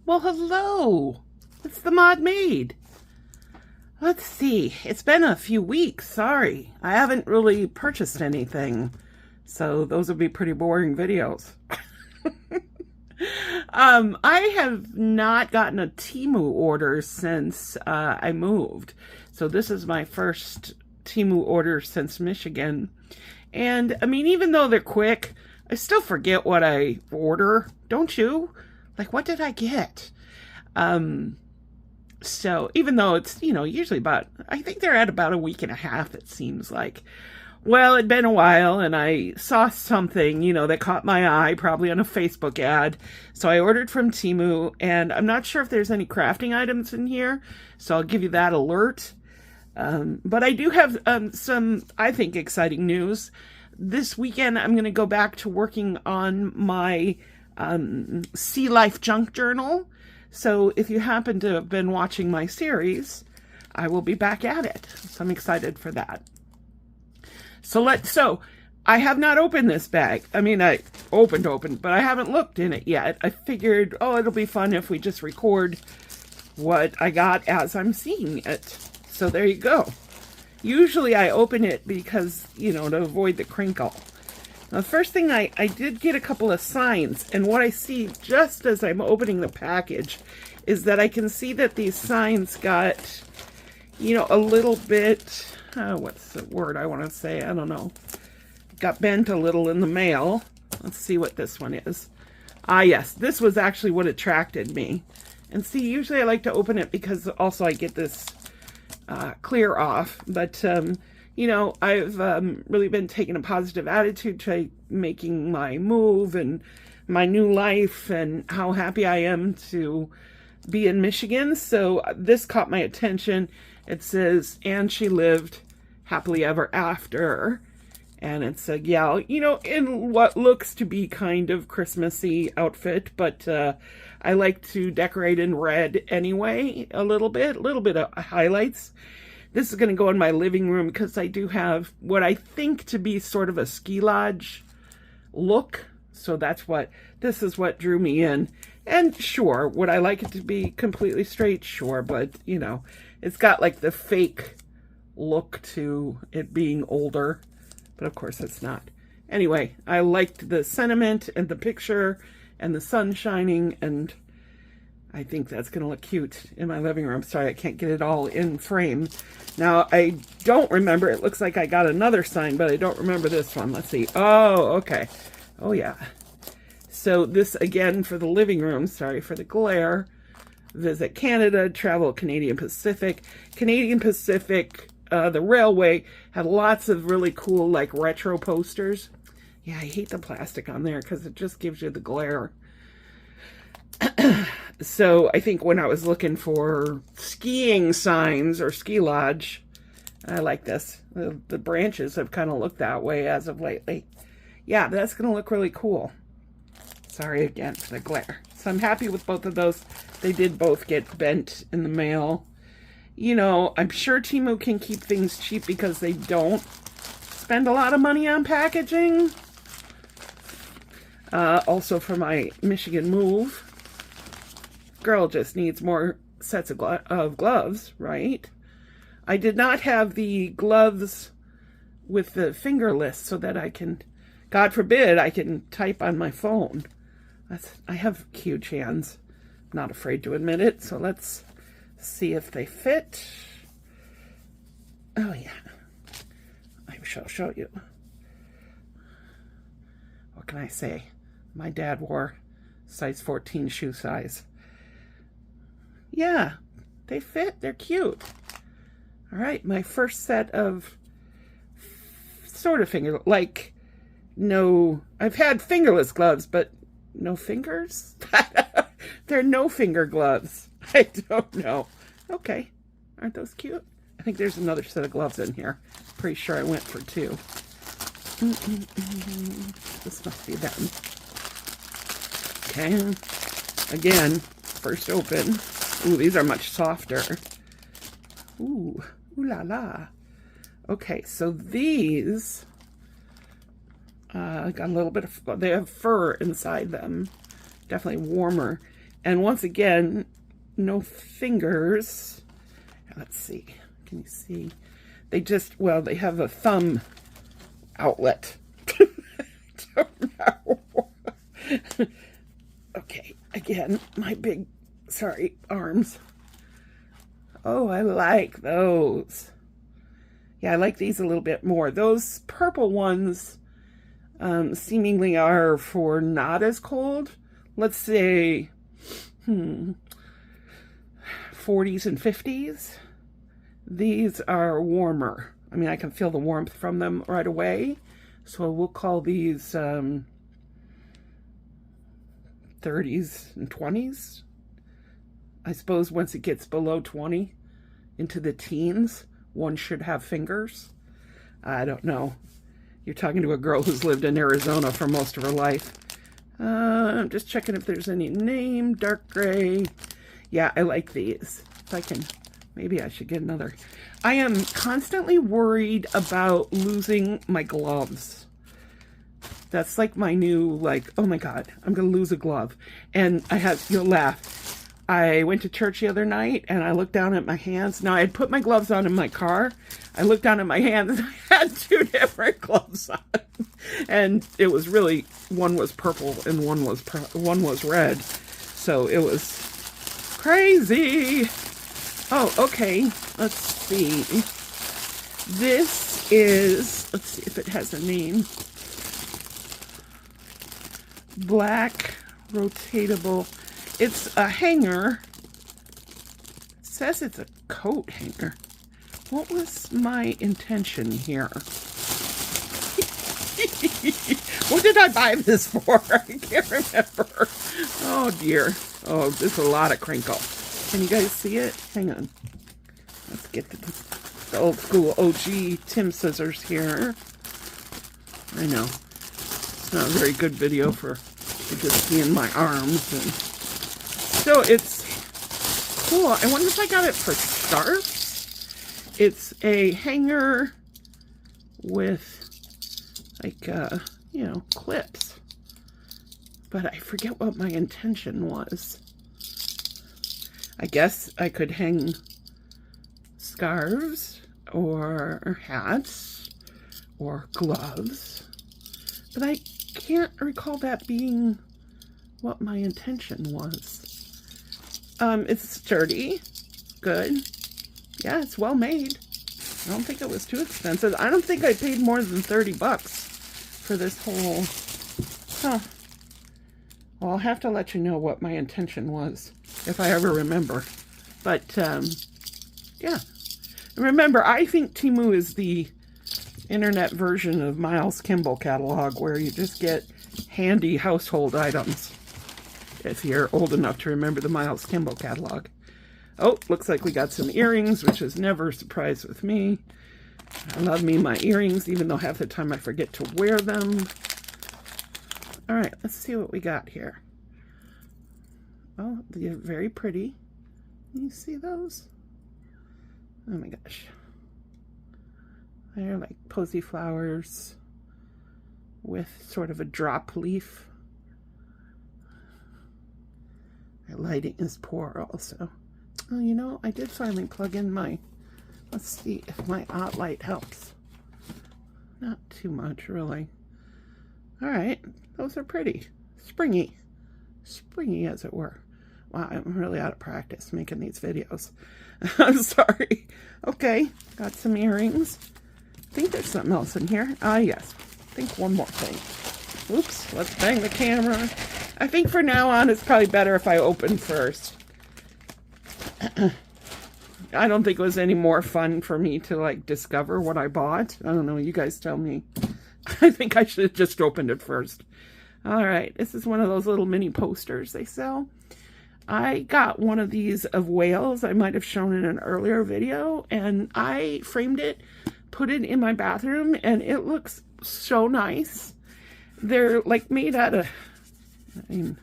Well, hello. It's the Mod Maid. Let's see. It's been a few weeks. Sorry. I haven't really purchased anything. So those would be pretty boring videos. I have not gotten a TEMU order since I moved. So this is my first TEMU order since Michigan. And I mean, even though they're quick, I still forget what I order. Don't you? Like, what did I get? So even though it's, usually I think they're at about a week and a half, it seems like. Well, it'd been a while and I saw something, that caught my eye, probably on a Facebook ad. So I ordered from TEMU, and I'm not sure if there's any crafting items in here. So I'll give you that alert. But I do have some, I think, exciting news. This weekend, I'm going to go back to working on my Sea Life Junk Journal. So if you happen to have been watching my series, I will be back at it. So I'm excited for that. So I have not opened this bag. I mean, I opened, but I haven't looked in it yet. I figured, it'll be fun if we just record what I got as I'm seeing it. So there you go. Usually I open it because, to avoid the crinkle. Now, the first thing, I did get a couple of signs, and what I see just as I'm opening the package is that I can see that these signs got, a little bit, what's the word I want to say? I don't know. Got bent a little in the mail. Let's see what this one is. Ah, yes, this was actually what attracted me. And see, usually I like to open it because also I get this clear off, but I've really been taking a positive attitude to making my move and my new life and how happy I am to be in Michigan. So this caught my attention. It says, and she lived happily ever after. And it's a gal, in what looks to be kind of Christmassy outfit, but I like to decorate in red anyway, a little bit of highlights. This is going to go in my living room because I do have what I think to be sort of a ski lodge look. So this is what drew me in. And sure, would I like it to be completely straight? Sure, but it's got like the fake look to it being older. But of course it's not. Anyway, I liked the sentiment and the picture and the sun shining, and I think that's going to look cute in my living room. Sorry, I can't get it all in frame. Now, I don't remember. It looks like I got another sign, but I don't remember this one. Let's see. Oh, okay. Oh, yeah. So this, again, for the living room. Sorry for the glare. Visit Canada, travel Canadian Pacific. Canadian Pacific, the railway, had lots of really cool, like, retro posters. Yeah, I hate the plastic on there because it just gives you the glare. So I think when I was looking for skiing signs or ski lodge, I like this. The branches have kind of looked that way as of lately. Yeah, that's going to look really cool. Sorry again for the glare. So I'm happy with both of those. They did both get bent in the mail. I'm sure TEMU can keep things cheap because they don't spend a lot of money on packaging. Also for my Michigan move. Girl just needs more sets of gloves, right? I did not have the gloves with the fingerless so that I can, God forbid, I can type on my phone. I have huge hands. I'm not afraid to admit it. So let's see if they fit. Oh yeah. I shall show you. What can I say? My dad wore size 14 shoe size. Yeah, they fit. They're cute. All right, my first set of sort of I've had fingerless gloves, but no fingers? They're no finger gloves. I don't know. Okay, aren't those cute? I think there's another set of gloves in here. Pretty sure I went for two. This must be them. Okay, again, first open. Ooh, these are much softer. Ooh la la. Okay, so these got a little bit of, they have fur inside them. Definitely warmer. And once again, no fingers. Let's see. Can you see? They just, well, they have a thumb outlet. I don't know. Okay, again, my big, sorry, arms. Oh, I like those. Yeah, I like these a little bit more. Those purple ones seemingly are for not as cold. Let's say 40s and 50s. These are warmer. I mean, I can feel the warmth from them right away. So we'll call these 30s and 20s. I suppose once it gets below 20 into the teens, one should have fingers. I don't know. You're talking to a girl who's lived in Arizona for most of her life. I'm just checking if there's any name. Dark gray. Yeah, I like these. If I can, maybe I should get another. I am constantly worried about losing my gloves. That's like my new, like, oh my God, I'm going to lose a glove. And I have, you'll laugh. I went to church the other night and I looked down at my hands. Now, I had put my gloves on in my car. I looked down at my hands and I had two different gloves on. And it was really, one was purple and one was red. So it was crazy. Oh, okay. Let's see. This is, let's see if it has a name. Black rotatable. It's a hanger. It says it's a coat hanger. What was my intention here? What did I buy this for? I can't remember. Oh dear. Oh, there's a lot of crinkle. Can you guys see it? Hang on. Let's get the old school OG Tim scissors here. I know. It's not a very good video for just seeing my arms. And so it's cool. I wonder if I got it for scarves. It's a hanger with like, you know, clips. But I forget what my intention was. I guess I could hang scarves or hats or gloves. But I can't recall that being what my intention was. It's sturdy. Good. Yeah, it's well made. I don't think it was too expensive. I don't think I paid more than 30 bucks for this whole... Huh. Well, I'll have to let you know what my intention was, if I ever remember. But, yeah. Remember, I think TEMU is the internet version of Miles Kimball catalog, where you just get handy household items, if you're old enough to remember the Miles Kimball catalog. Oh, looks like we got some earrings, which is never a surprise with me. I love me my earrings, even though half the time I forget to wear them. All right, let's see what we got here. Oh, they're very pretty. Can you see those? Oh my gosh. They're like posy flowers with sort of a drop leaf. My lighting is poor also. Oh, you know, I did finally plug in my, let's see if my light helps. Not too much, really. All right, those are pretty. Springy. Springy, as it were. Wow, I'm really out of practice making these videos. I'm sorry. Okay, got some earrings. I think there's something else in here. Ah, yes. I think one more thing. Oops, let's bang the camera. I think for now on, it's probably better if I open first. I don't think it was any more fun for me to, like, discover what I bought. I don't know. You guys tell me. I think I should have just opened it first. All right. This is one of those little mini posters they sell. I got one of these of whales. I might have shown in an earlier video. And I framed it, put it in my bathroom, and it looks so nice. They're, like, made out of, I mean,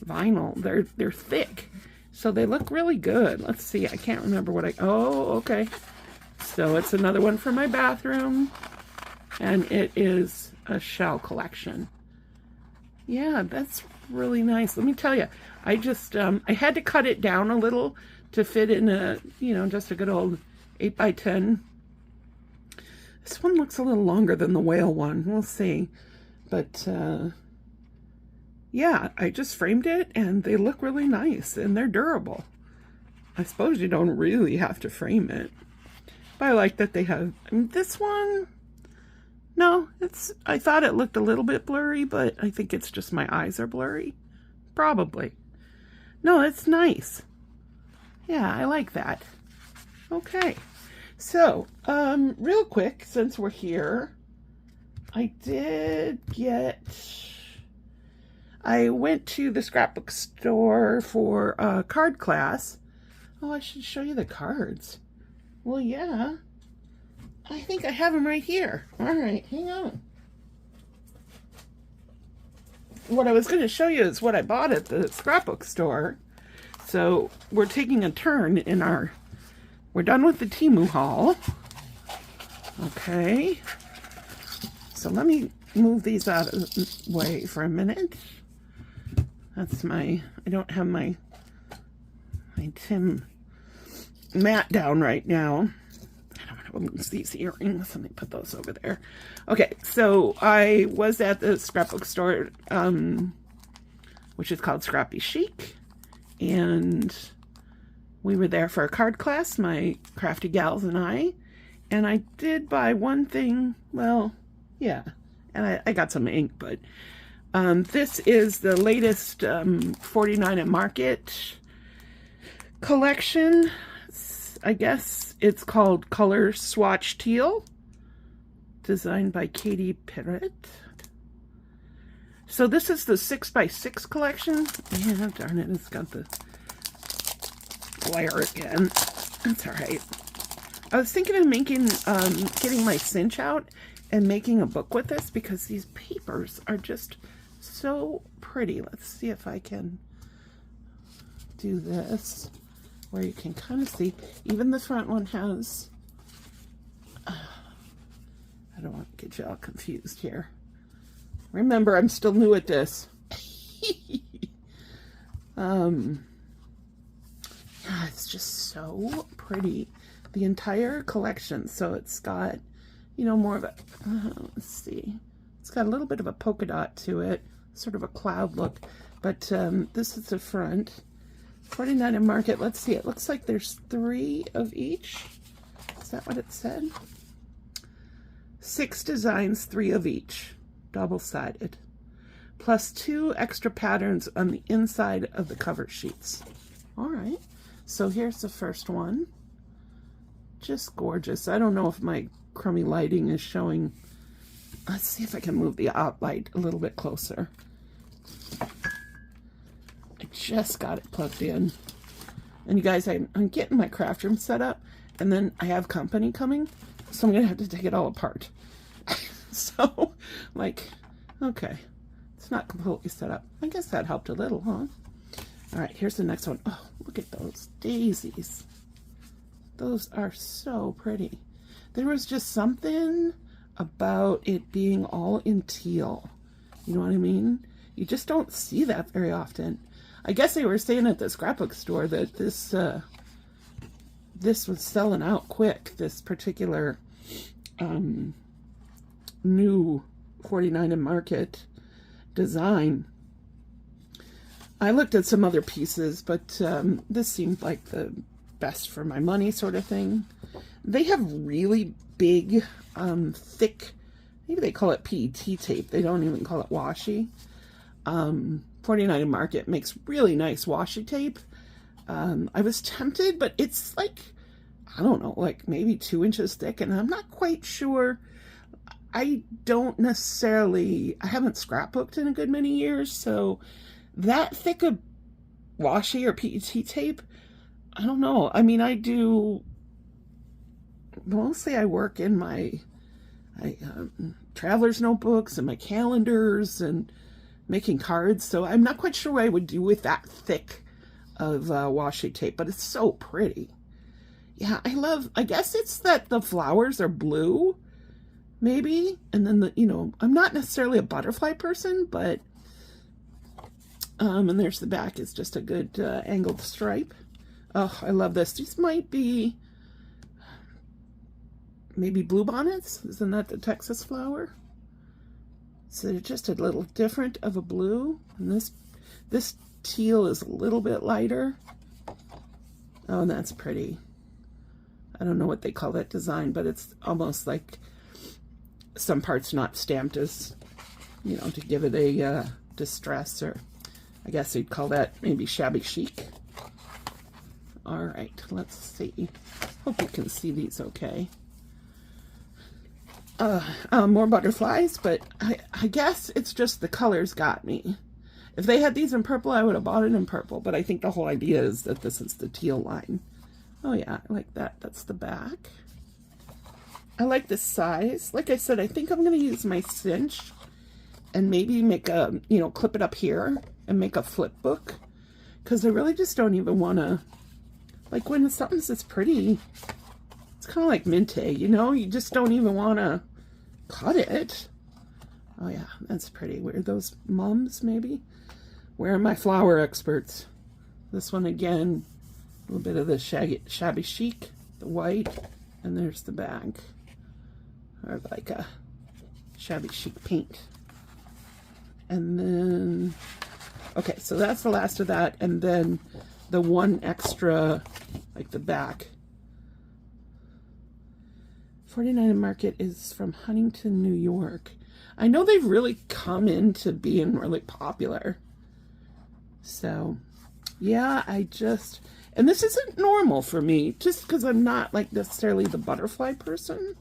vinyl. They're thick. So they look really good. Let's see. I can't remember what oh, okay. So it's another one for my bathroom. And it is a shell collection. Yeah, that's really nice. Let me tell you, I just, I had to cut it down a little to fit in a, just a good old 8x10. This one looks a little longer than the whale one. We'll see. But, yeah, I just framed it and they look really nice and they're durable. I suppose you don't really have to frame it. But I like that they have, this one, no, I thought it looked a little bit blurry, but I think it's just my eyes are blurry. Probably. No, it's nice. Yeah, I like that. Okay. So, real quick, since we're here, I went to the scrapbook store for a card class. Oh, I should show you the cards. Well, yeah. I think I have them right here. All right, hang on. What I was going to show you is what I bought at the scrapbook store. So we're taking a turn in we're done with the TEMU haul. Okay. So let me move these out of the way for a minute. That's I don't have my TEMU mat down right now. I don't want to lose these earrings. Let me put those over there. Okay, so I was at the scrapbook store, which is called Scrappy Chic, and we were there for a card class, my crafty gals and I did buy one thing. Well, yeah, and I got some ink, but this is the latest 49 and Market collection. I guess it's called Color Swatch Teal, designed by Katie Perret. So this is the 6x6 collection. Yeah, darn it, it's got the glare again. That's all right. I was thinking of getting my cinch out and making a book with this because these papers are just so pretty. Let's see if I can do this where you can kind of see. Even the front one has, I don't want to get you all confused here. Remember, I'm still new at this. Yeah, it's just so pretty. The entire collection. So it's got, more of a, let's see. It's got a little bit of a polka dot to it, sort of a cloud look. But this is the front. 49 and Market. Let's see. It looks like there's 3 of each. Is that what it said? 6 designs, 3 of each. Double-sided. Plus 2 extra patterns on the inside of the cover sheets. All right. So here's the first one. Just gorgeous. I don't know if my crummy lighting is showing. Let's see if I can move the light a little bit closer. I just got it plugged in. And you guys, I'm getting my craft room set up, and then I have company coming, so I'm going to have to take it all apart. So, okay. It's not completely set up. I guess that helped a little, huh? All right, here's the next one. Oh, look at those daisies. Those are so pretty. There was just something about it being all in teal. You know what I mean? You just don't see that very often. I guess they were saying at the scrapbook store that this was selling out quick, this particular new 49 and Market design. I looked at some other pieces, but this seemed like the best for my money sort of thing. They have really big, thick, maybe they call it PET tape. They don't even call it washi. 49 and Market makes really nice washi tape. I was tempted, but it's like, I don't know, like maybe 2 inches thick, and I'm not quite sure. I haven't scrapbooked in a good many years, so that thick of washi or PET tape, I don't know. I mean, mostly I work in my traveler's notebooks and my calendars and making cards, so I'm not quite sure what I would do with that thick of washi tape, but it's so pretty. Yeah, I guess it's that the flowers are blue, maybe, and then I'm not necessarily a butterfly person, but And there's the back, is just a good angled stripe. Oh, I love this. These might be maybe bluebonnets. Isn't that the Texas flower? So they're just a little different of a blue. And this teal is a little bit lighter. Oh, and that's pretty. I don't know what they call that design, but it's almost like some parts not stamped as, you know, to give it a distress, or I guess you'd call that maybe shabby chic. All right, let's see. Hope you can see these okay. More butterflies, but I guess it's just the colors got me. If they had these in purple, I would have bought it in purple, but I think the whole idea is that this is the teal line. Oh yeah, I like that. That's the back. I like the size. Like I said, I think I'm going to use my cinch and maybe make a, you know, clip it up here and make a flip book, because I really just don't even want to, like, when something's this pretty, it's kind of like Minte, you know, you just don't even want to cut it. Oh yeah, that's pretty. Where are those mums, maybe? Where are my flower experts? This one again, a little bit of the shabby chic, the white, and there's the back. Or like a shabby chic pink. And then, okay, so that's the last of that. And then the one extra, like the back. 49 Market is from Huntington, New York. I know they've really come into being really popular. So, yeah, and this isn't normal for me, just because I'm not like necessarily the butterfly person,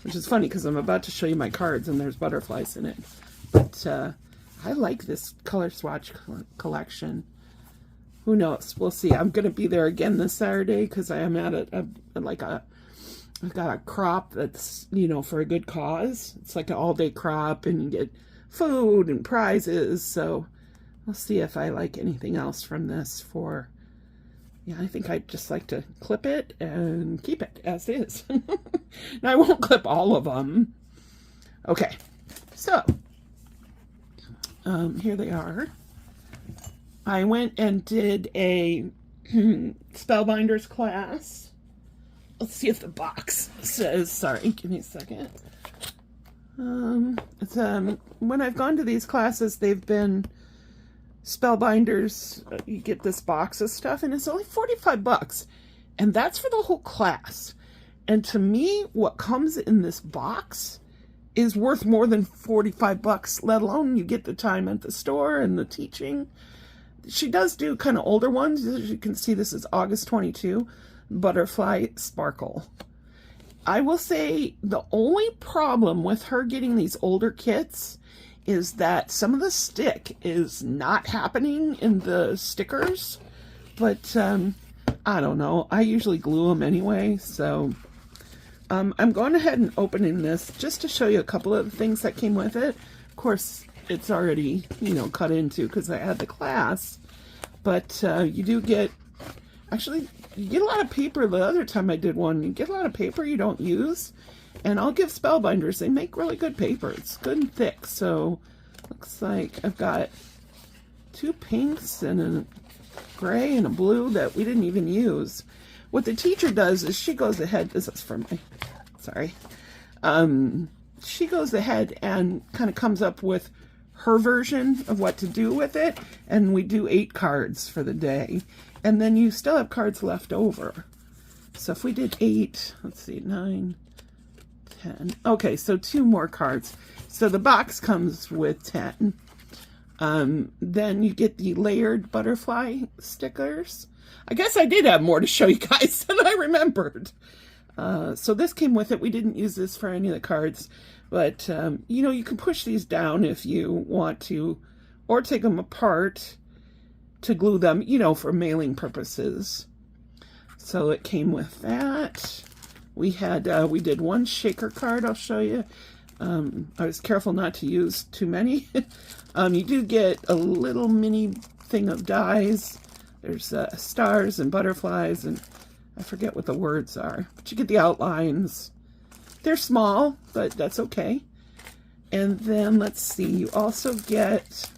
which is funny because I'm about to show you my cards and there's butterflies in it. But I like this color swatch collection. Who knows? We'll see. I'm going to be there again this Saturday because I am at I've got a crop that's, you know, for a good cause. It's like an all-day crop, and you get food and prizes. So I'll see if I like anything else from this for, yeah, I think I'd just like to clip it and keep it as is. Now, I won't clip all of them. Okay, so here they are. I went and did a Spellbinders class. Let's see if the box says, sorry, give me a second. It's when I've gone to these classes, they've been Spellbinders. You get this box of stuff, and it's only 45 bucks. And that's for the whole class. And to me, what comes in this box is worth more than 45 bucks, let alone you get the time at the store and the teaching. She does do kind of older ones. As you can see, this is August 22. Butterfly Sparkle. I will say the only problem with her getting these older kits is that some of the stick is not happening in the stickers, but I don't know. I usually glue them anyway, so I'm going ahead and opening this just to show you a couple of the things that came with it. Of course, it's already, you know, cut into because I had the class, but you do get, actually, you get a lot of paper. The other time I did one, you get a lot of paper you don't use. And I'll give Spellbinders, they make really good paper. It's good and thick. So, looks like I've got 2 pinks and a gray and a blue that we didn't even use. What the teacher does is she goes ahead, this is for my, sorry. She goes ahead and kind of comes up with her version of what to do with it. And we do 8 cards for the day. And then you still have cards left over. So if we did 8, let's see, 9, 10. Okay, so 2 more cards. So the box comes with 10. Then you get the layered butterfly stickers. I guess I did have more to show you guys than I remembered. So this came with it. We didn't use this for any of the cards. But, you know, you can push these down if you want to. Or take them apart to glue them, you know, for mailing purposes. So it came with that. We had, we did 1 shaker card, I'll show you. I was careful not to use too many. You do get a little mini thing of dies. There's stars and butterflies, and I forget what the words are, but you get the outlines. They're small, but that's okay. And then, let's see, you also get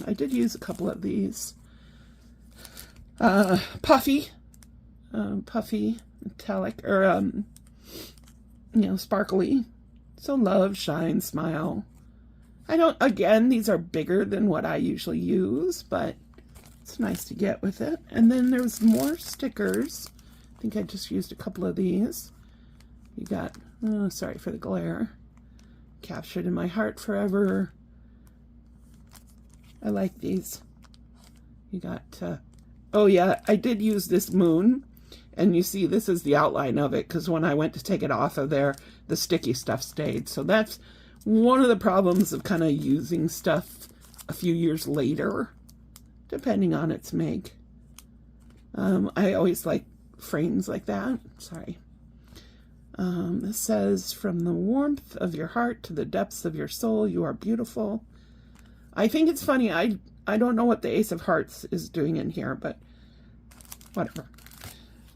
I did use a couple of these. Puffy, metallic, or, sparkly. So love, shine, smile. Again, these are bigger than what I usually use, but it's nice to get with it. And then there's more stickers. I think I just used a couple of these. You got, oh, sorry for the glare. Captured in my heart forever. I like these. You got, oh yeah, I did use this moon. And you see, this is the outline of it, because when I went to take it off of there, the sticky stuff stayed. So that's one of the problems of kind of using stuff a few years later, depending on its make. I always like frames like that. Sorry. This says, from the warmth of your heart to the depths of your soul, you are beautiful. I think it's funny. I don't know what the Ace of Hearts is doing in here, but whatever.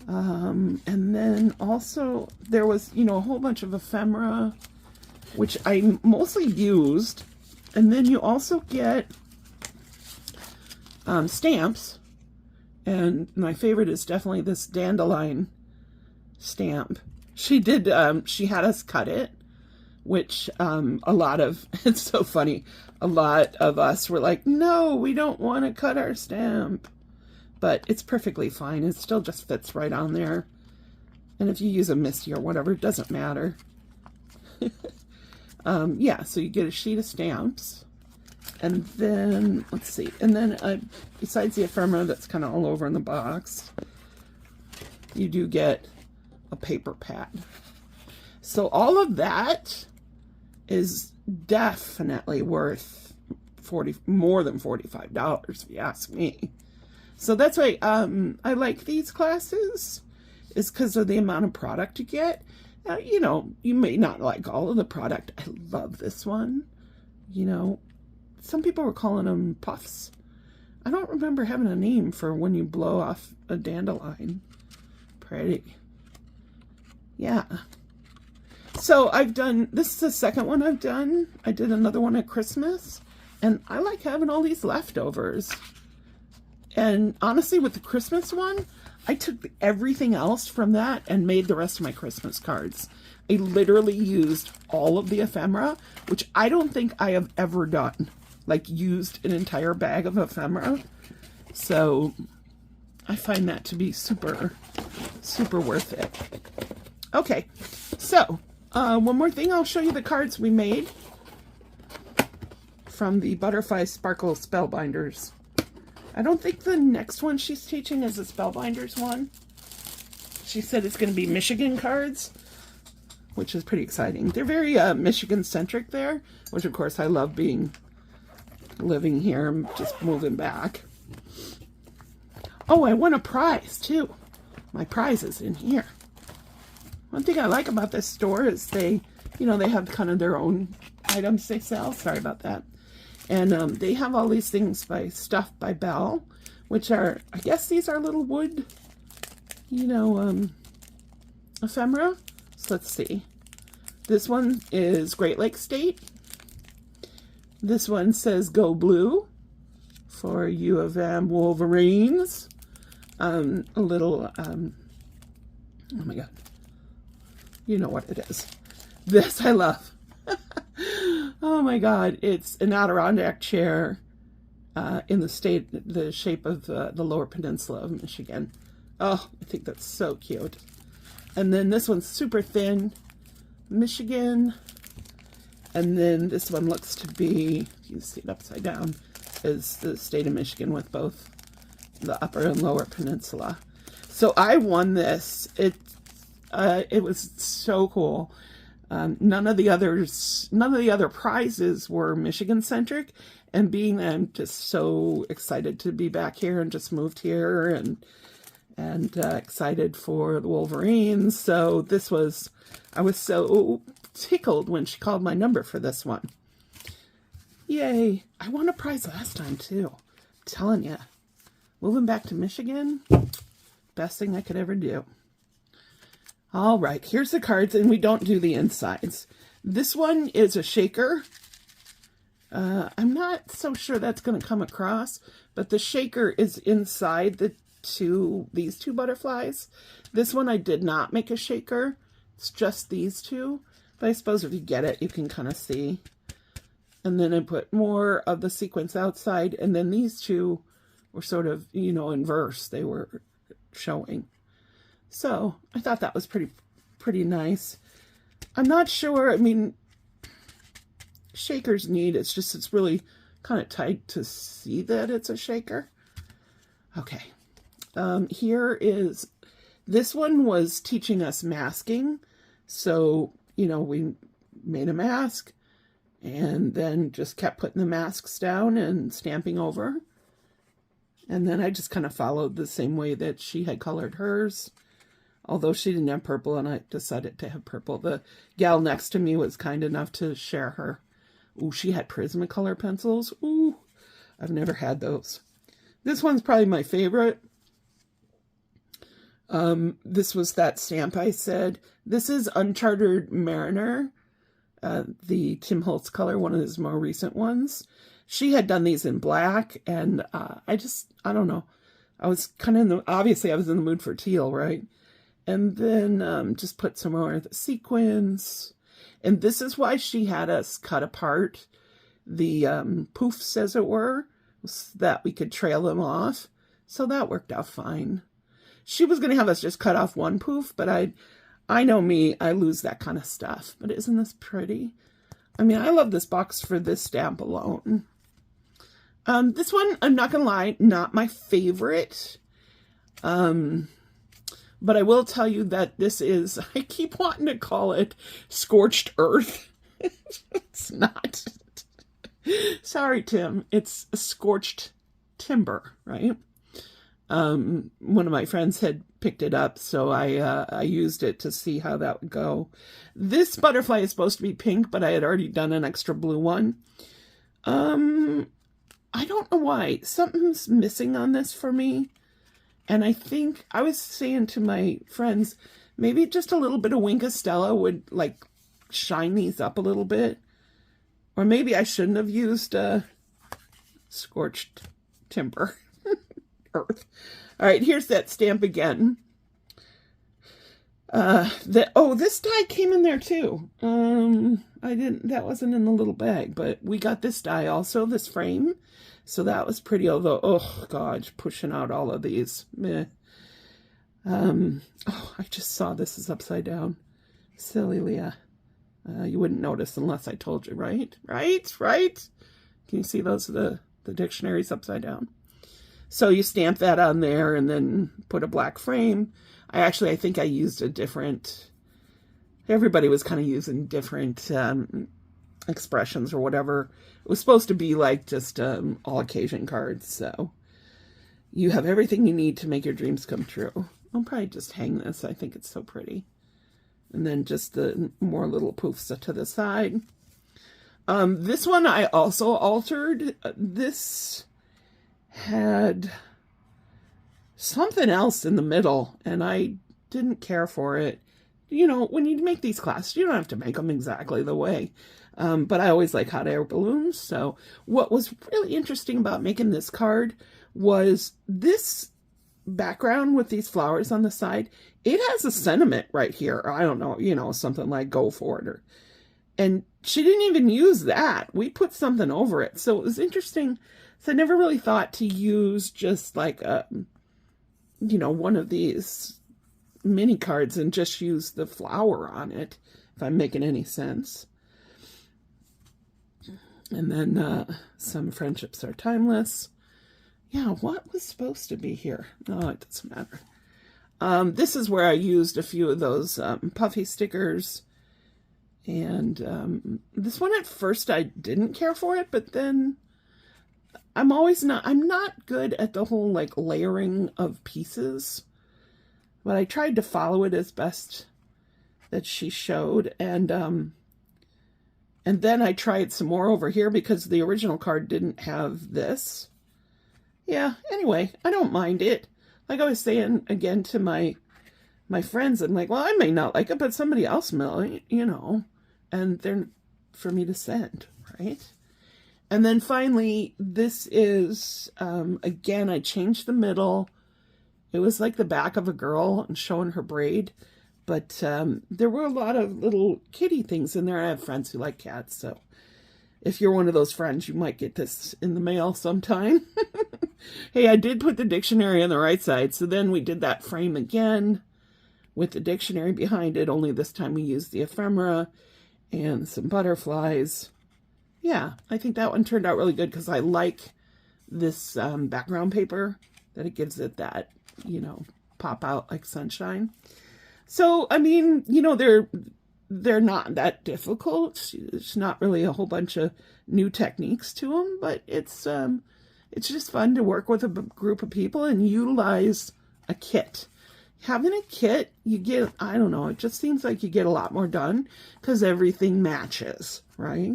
And then also there was, a whole bunch of ephemera, which I mostly used. And then you also get stamps. And my favorite is definitely this dandelion stamp. She had us cut it, which it's so funny. A lot of us were like, no, we don't want to cut our stamp. But it's perfectly fine. It still just fits right on there. And if you use a Misty or whatever, it doesn't matter. Yeah, so you get a sheet of stamps. And then, let's see. And then, besides the ephemera that's kind of all over in the box, you do get a paper pad. So all of that is definitely worth more than $45, if you ask me. So that's why I like these classes, is because of the amount of product you get. You may not like all of the product. I love this one. Some people were calling them puffs. I don't remember having a name for when you blow off a dandelion. Pretty. Yeah. So this is the second one I've done. I did another one at Christmas, and I like having all these leftovers. And honestly, with the Christmas one, I took everything else from that and made the rest of my Christmas cards. I literally used all of the ephemera, which I don't think I have ever done. Like, used an entire bag of ephemera. So I find that to be super, super worth it. Okay, so one more thing. I'll show you the cards we made from the Butterfly Sparkle Spellbinders. I don't think the next one she's teaching is a Spellbinders one. She said it's going to be Michigan cards, which is pretty exciting. They're very Michigan-centric there, which of course I love living here and just moving back. Oh, I won a prize too. My prize is in here. One thing I like about this store is they have kind of their own items they sell. Sorry about that. And they have all these things stuffed by Belle, which are, I guess these are little wood, ephemera. So let's see. This one is Great Lakes State. This one says Go Blue for U of M Wolverines. A little, oh my God. You know what it is. This I love. Oh my God, it's an Adirondack chair in the shape of the Lower Peninsula of Michigan. Oh, I think that's so cute. And then this one's super thin, Michigan. And then this one looks to be, you see it upside down, is the state of Michigan with both the Upper and Lower Peninsula. So I won this. It was so cool. None of the other prizes were Michigan centric, and being that I'm just so excited to be back here and just moved here and excited for the Wolverines. So I was so tickled when she called my number for this one. Yay. I won a prize last time too. I'm telling you, moving back to Michigan, best thing I could ever do. All right, here's the cards, and we don't do the insides. This one is a shaker. I'm not so sure that's going to come across, but the shaker is inside these two butterflies. This one I did not make a shaker. It's just these two. But I suppose if you get it, you can kind of see. And then I put more of the sequins outside, and then these two were sort of, you know, in verse. They were showing. So I thought that was pretty nice. I'm not sure, I mean, shaker's neat. It's just, it's really kind of tight to see that it's a shaker. Okay. Here is, this one was teaching us masking. So, you know, we made a mask and then just kept putting the masks down and stamping over. And then I just kind of followed the same way that she had colored hers. Although she didn't have purple and I decided to have purple. The gal next to me was kind enough to share her. Ooh, she had Prismacolor pencils. Ooh, I've never had those. This one's probably my favorite. This was that stamp I said. This is Uncharted Mariner, the Tim Holtz color, one of his more recent ones. She had done these in black, and I don't know. I was kind of obviously I was in the mood for teal, right? And then just put some more of the sequins. And this is why she had us cut apart the poofs, as it were, so that we could trail them off. So that worked out fine. She was going to have us just cut off one poof, but I know me, I lose that kind of stuff. But isn't this pretty? I mean, I love this box for this stamp alone. This one, I'm not going to lie, not my favorite. But I will tell you that this is, I keep wanting to call it Scorched Earth. It's not. Sorry, Tim. It's Scorched Timber, right? One of my friends had picked it up, so I used it to see how that would go. This butterfly is supposed to be pink, but I had already done an extra blue one. I don't know why. Something's missing on this for me. And I think I was saying to my friends, maybe just a little bit of Wink of Stella would like shine these up a little bit. Or maybe I shouldn't have used Scorched Timber. Earth. All right, here's that stamp again. This die came in there too. That wasn't in the little bag, but we got this die also, this frame. So that was pretty, although, oh God, pushing out all of these. Meh. I just saw this is upside down. Silly Leah. You wouldn't notice unless I told you, right? Right? Can you see those, the dictionaries upside down? So you stamp that on there and then put a black frame. I think I used a different, everybody was kind of using different expressions or whatever. It was supposed to be like just all occasion cards. So you have everything you need to make your dreams come true. I'll probably just hang this. I think it's so pretty. And then just the more little poofs to the side. This one I also altered. This had something else in the middle, and I didn't care for it. You know, when you make these classes, you don't have to make them exactly the way. But I always like hot air balloons. So what was really interesting about making this card was this background with these flowers on the side. It has a sentiment right here. Or I don't know, you know, something like go for it. And she didn't even use that. We put something over it. So it was interesting. So I never really thought to use just like one of these mini cards and just use the flower on it, if I'm making any sense. And then some friendships are timeless. Yeah, what was supposed to be here? Oh, it doesn't matter. This is where I used a few of those puffy stickers. And this one at first I didn't care for it, but then I'm not good at the whole like layering of pieces, but I tried to follow it as best that she showed. And then I tried some more over here because the original card didn't have this. Yeah, anyway, I don't mind it. Like I was saying again to my friends, I'm like, well, I may not like it, but somebody else may, you know, and they're for me to send, right? And then finally, this is, again, I changed the middle. It was like the back of a girl and showing her braid. But there were a lot of little kitty things in there. I have friends who like cats, so if you're one of those friends, you might get this in the mail sometime. Hey, I did put the dictionary on the right side, so then we did that frame again with the dictionary behind it, only this time we used the ephemera and some butterflies. Yeah, I think that one turned out really good because I like this background paper, that it gives it that, you know, pop out like sunshine. So, I mean, you know, they're not that difficult. It's not really a whole bunch of new techniques to them, but it's just fun to work with a group of people and utilize a kit. Having a kit, you get, I don't know, it just seems like you get a lot more done because everything matches, right?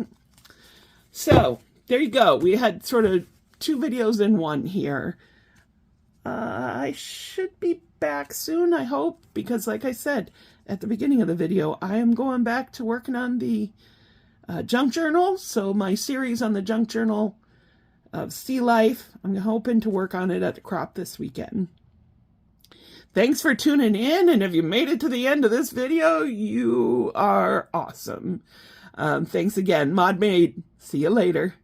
So, there you go. We had sort of 2 videos in one here. I should be back soon, I hope, because like I said at the beginning of the video, I am going back to working on the junk journal. So my series on the junk journal of sea life, I'm hoping to work on it at the crop this weekend. Thanks for tuning in, and if you made it to the end of this video, you are awesome. Thanks again, Mod Maid. See you later.